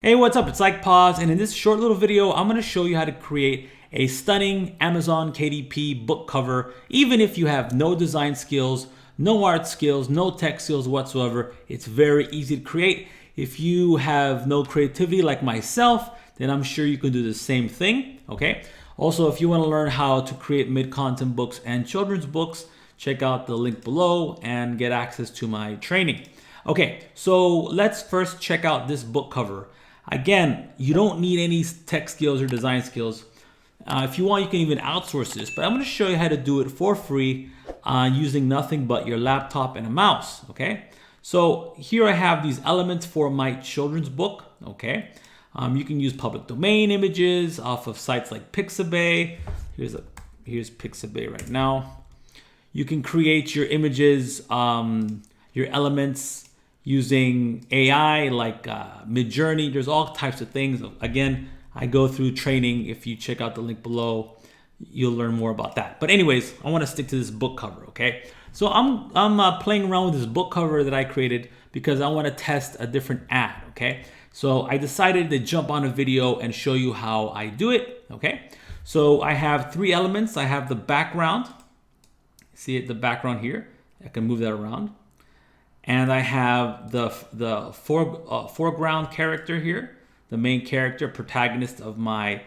Hey, what's up? It's Like Pause, and in this short little video, I'm going to show you how to create a stunning Amazon KDP book cover. Even if you have no design skills, no art skills, no tech skills whatsoever, it's very easy to create. If you have no creativity like myself, then I'm sure you can do the same thing, okay? Also, if you want to learn how to create mid-content books and children's books, check out the link below and get access to my training. Okay, so let's first check out this book cover. Again, you don't need any tech skills or design skills. If you want, you can even outsource this, but I'm going to show you how to do it for free using nothing but your laptop and a mouse, okay? So here I have these elements for my children's book, okay? You can use public domain images off of sites like Pixabay. Here's Pixabay right now. You can create your images, your elements, using AI like Midjourney. There's all types of things. Again, I go through training. If you check out the link below, you'll learn more about that. But anyways, I want to stick to this book cover, okay? So I'm playing around with this book cover that I created because I want to test a different ad, okay? So I decided to jump on a video and show you how I do it, okay? So I have three elements. I have the background. See it, the background here. I can move that around. And I have the foreground character here, the main character, protagonist of my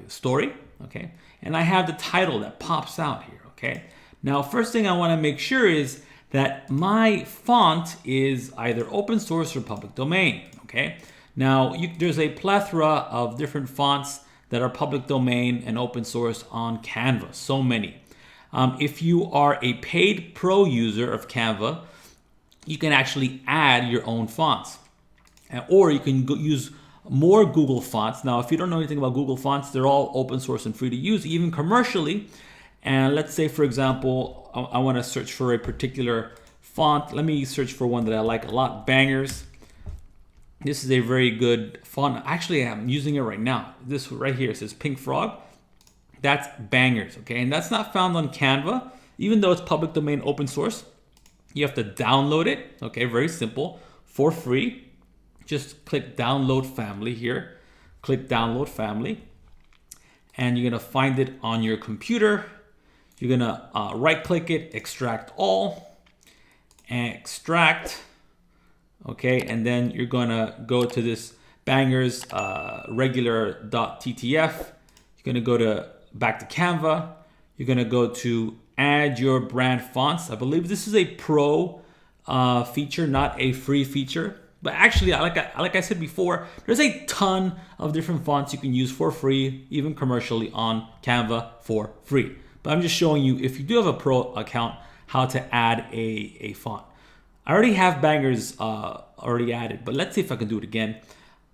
story. Okay, and I have the title that pops out here. Okay, now first thing I want to make sure is that my font is either open source or public domain. Okay, now there's a plethora of different fonts that are public domain and open source on Canva. So many. If you are a paid pro user of Canva, you can actually add your own fonts. Or you can use more Google fonts. Now, if you don't know anything about Google fonts, they're all open source and free to use, even commercially. And let's say, for example, I want to search for a particular font. Let me search for one that I like a lot, Bangers. This is a very good font. Actually, I'm using it right now. This right here says Pink Frog. That's Bangers, okay? And that's not found on Canva, even though it's public domain open source. You have to download it, okay? Very simple, for free. Just click download family here. Click download family. And you're gonna find it on your computer. You're gonna right click it, extract all, and extract, okay? And then you're gonna go to this Bangers regular.ttf. You're gonna go to back to Canva. You're gonna go to add your brand fonts. I believe this is a pro feature, not a free feature. But actually, like I said before, there's a ton of different fonts you can use for free, even commercially on Canva for free. But I'm just showing you, if you do have a pro account, how to add a font. I already have Bangers already added, but let's see if I can do it again.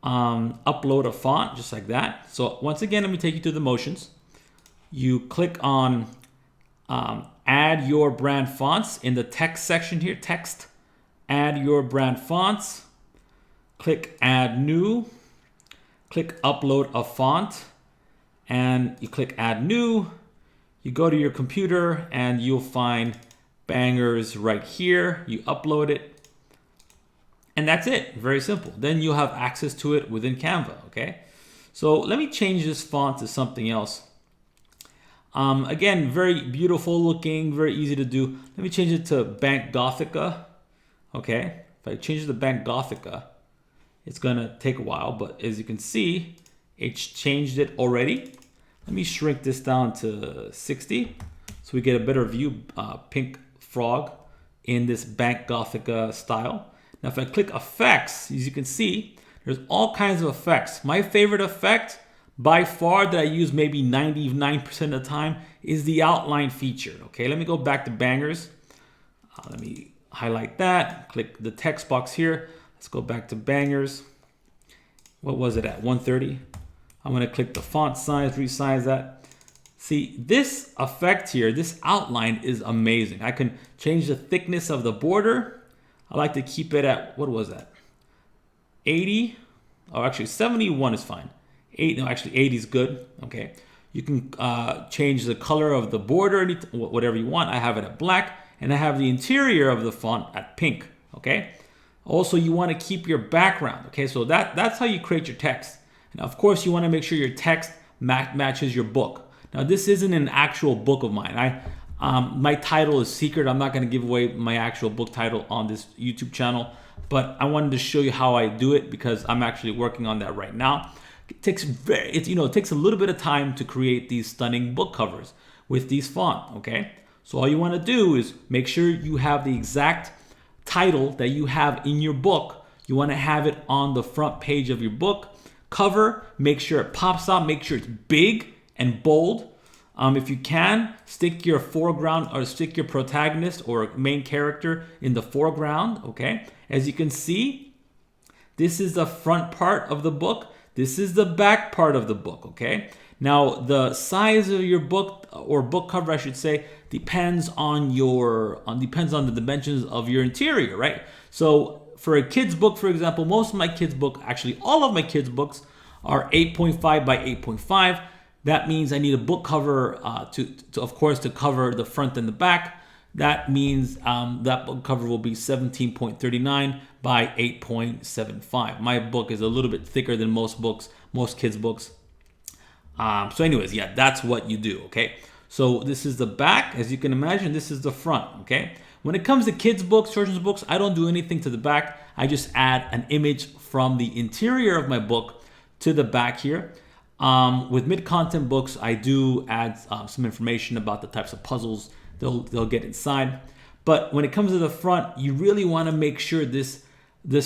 Upload a font, just like that. So once again, let me take you through the motions. You click on add your brand fonts in the text section here, text, add your brand fonts, click add new, click upload a font, and you click add new. You go to your computer and you'll find Bangers right here. You upload it, and that's it. Very simple. Then you'll have access to it within Canva, okay? So let me change this font to something else. Again, very beautiful looking, very easy to do. Let me change it to Bank Gothica. Okay, if I change it to Bank Gothica, it's gonna take a while, but as you can see, it's changed it already. Let me shrink this down to 60 so we get a better view. Pink Frog in this Bank Gothica style. Now, if I click effects, as you can see, there's all kinds of effects. My favorite effect, by far, that I use maybe 99% of the time, is the outline feature. Okay, let me go back to Bangers. Let me highlight that, click the text box here. Let's go back to Bangers. What was it at, 130? I'm gonna click the font size, resize that. See, this effect here, this outline is amazing. I can change the thickness of the border. I like to keep it at, what was that? 80, oh, actually 71 is fine. 80 is good, okay. You can change the color of the border, whatever you want. I have it at black, and I have the interior of the font at pink, okay. Also, you want to keep your background. Okay, so that's how you create your text. And of course, you want to make sure your text matches your book. Now, this isn't an actual book of mine. My title is secret. I'm not going to give away my actual book title on this YouTube channel, but I wanted to show you how I do it because I'm actually working on that right now. It takes it takes a little bit of time to create these stunning book covers with these font. Okay, so all you want to do is make sure you have the exact title that you have in your book. You want to have it on the front page of your book cover. Make sure it pops out. Make sure it's big and bold. If you can, stick your foreground or stick your protagonist or main character in the foreground. Okay, as you can see, this is the front part of the book. This is the back part of the book. Okay, now the size of your book or book cover, I should say, depends on the dimensions of your interior, right? So for a kid's book, for example, most of my kids' book, actually all of my kids' books are 8.5 by 8.5. That means I need a book cover to cover the front and the back. That means that book cover will be 17.39 by 8.75. My book is a little bit thicker than most kids' books. So anyways, yeah, that's what you do, okay? So this is the back. As you can imagine, this is the front, okay? When it comes to kids' books, children's books, I don't do anything to the back. I just add an image from the interior of my book to the back here. With mid-content books, I do add some information about the types of puzzles they'll get inside. But when it comes to the front, you really want to make sure this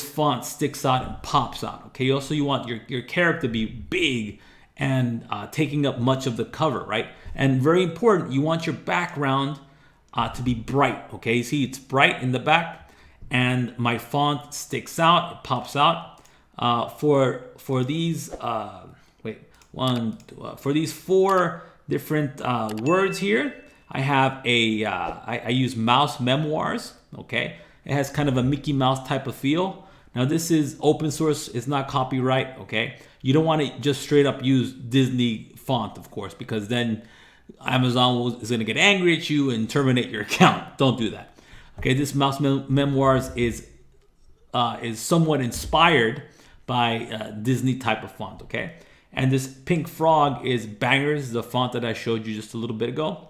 font sticks out and pops out. Okay, you want your character to be big and taking up much of the cover, right? And very important, you want your background to be bright. Okay, you see it's bright in the back, and my font sticks out, it pops out. For these for these 4 different words here, I have I use Mouse Memoirs. Okay, it has kind of a Mickey Mouse type of feel. Now this is open source, it's not copyright. Okay, you don't want to just straight up use Disney font, of course, because then Amazon is going to get angry at you and terminate your account. Don't do that. Okay, this Mouse Memoirs is somewhat inspired by Disney type of font. Okay, and this Pink Frog is Bangers, the font that I showed you just a little bit ago.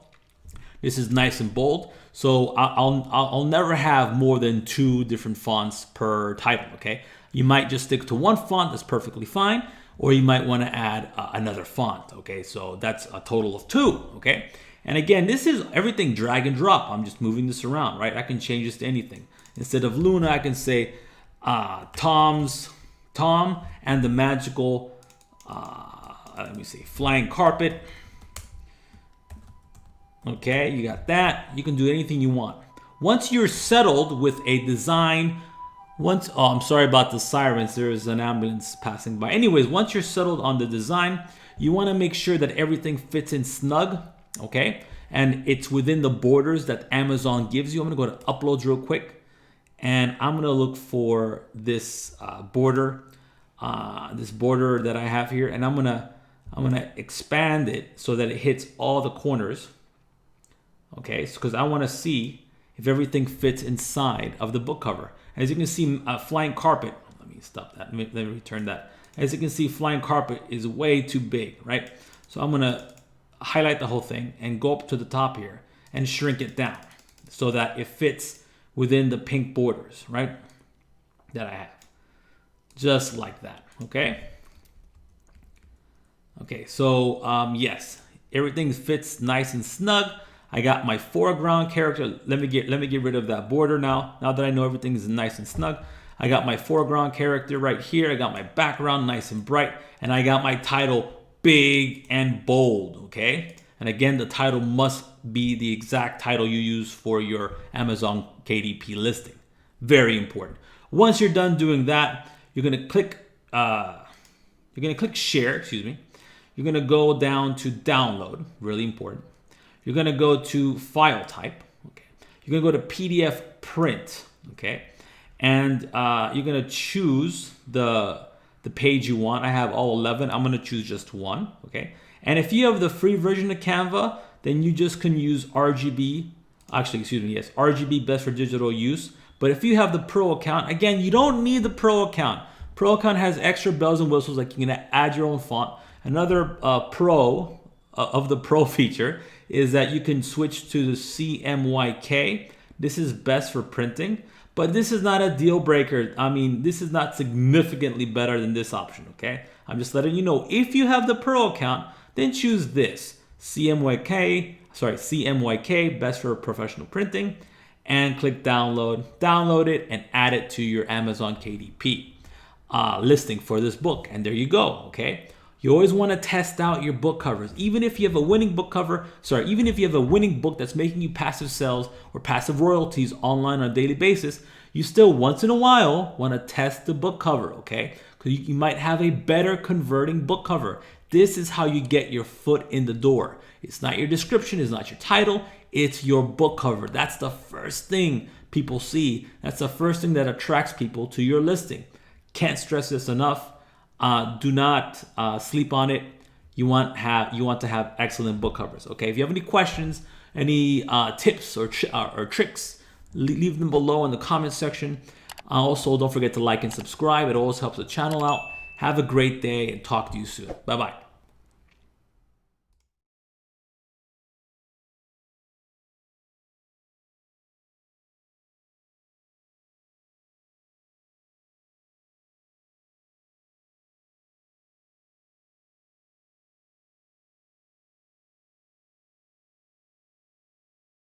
This is nice and bold, so I'll never have more than 2 different fonts per title. Okay, you might just stick to one font, that's perfectly fine, or you might want to add another font. Okay, so that's a total of 2. Okay, and again, this is everything drag and drop. I'm just moving this around, right? I can change this to anything. Instead of Luna, I can say Tom and the magical flying carpet. Okay, you got that. You can do anything you want. Once you're settled with a design, I'm sorry about the sirens. There is an ambulance passing by. Anyways, once you're settled on the design, you want to make sure that everything fits in snug, okay? And it's within the borders that Amazon gives you. I'm going to go to uploads real quick, and I'm going to look for this border that I have here, and I'm going to expand it so that it hits all the corners. Okay, because I want to see if everything fits inside of the book cover. As you can see, flying carpet. Let me stop that. Let me return that. As you can see, flying carpet is way too big, right? So I'm going to highlight the whole thing and go up to the top here and shrink it down so that it fits within the pink borders, right? That I have. Just like that, okay? Okay, so yes, everything fits nice and snug. I got my foreground character. Let me get rid of that border now. Now that I know everything is nice and snug, I got my foreground character right here. I got my background nice and bright, and I got my title big and bold. Okay, and again, the title must be the exact title you use for your Amazon KDP listing. Very important. Once you're done doing that, you're gonna click share. Excuse me. You're gonna go down to download. Really important. You're going to go to file type. Okay. You're going to go to PDF print. Okay. And you're going to choose the page you want. I have all 11. I'm going to choose just one. Okay. And if you have the free version of Canva, then you just can use RGB. Actually, excuse me. Yes, RGB best for digital use. But if you have the Pro account, again, you don't need the Pro account. Pro account has extra bells and whistles, like you can add your own font. Another pro of the Pro feature is that you can switch to the CMYK. This is best for printing, but this is not a deal breaker. I mean, this is not significantly better than this option, okay? I'm just letting you know, if you have the Pro account, then choose this, CMYK, best for professional printing, and click download. Download it and add it to your Amazon KDP listing for this book. And there you go, okay? You always want to test out your book covers. Even if you have a winning book cover, even if you have a winning book that's making you passive sales or passive royalties online on a daily basis, you still once in a while want to test the book cover, okay? Because you might have a better converting book cover. This is how you get your foot in the door. It's not your description, it's not your title, it's your book cover. That's the first thing people see. That's the first thing that attracts people to your listing. Can't stress this enough. Do not sleep on it. You want to have excellent book covers. Okay. If you have any questions, any tips or tricks, leave them below in the comment section. Also, don't forget to like and subscribe. It always helps the channel out. Have a great day and talk to you soon. Bye bye.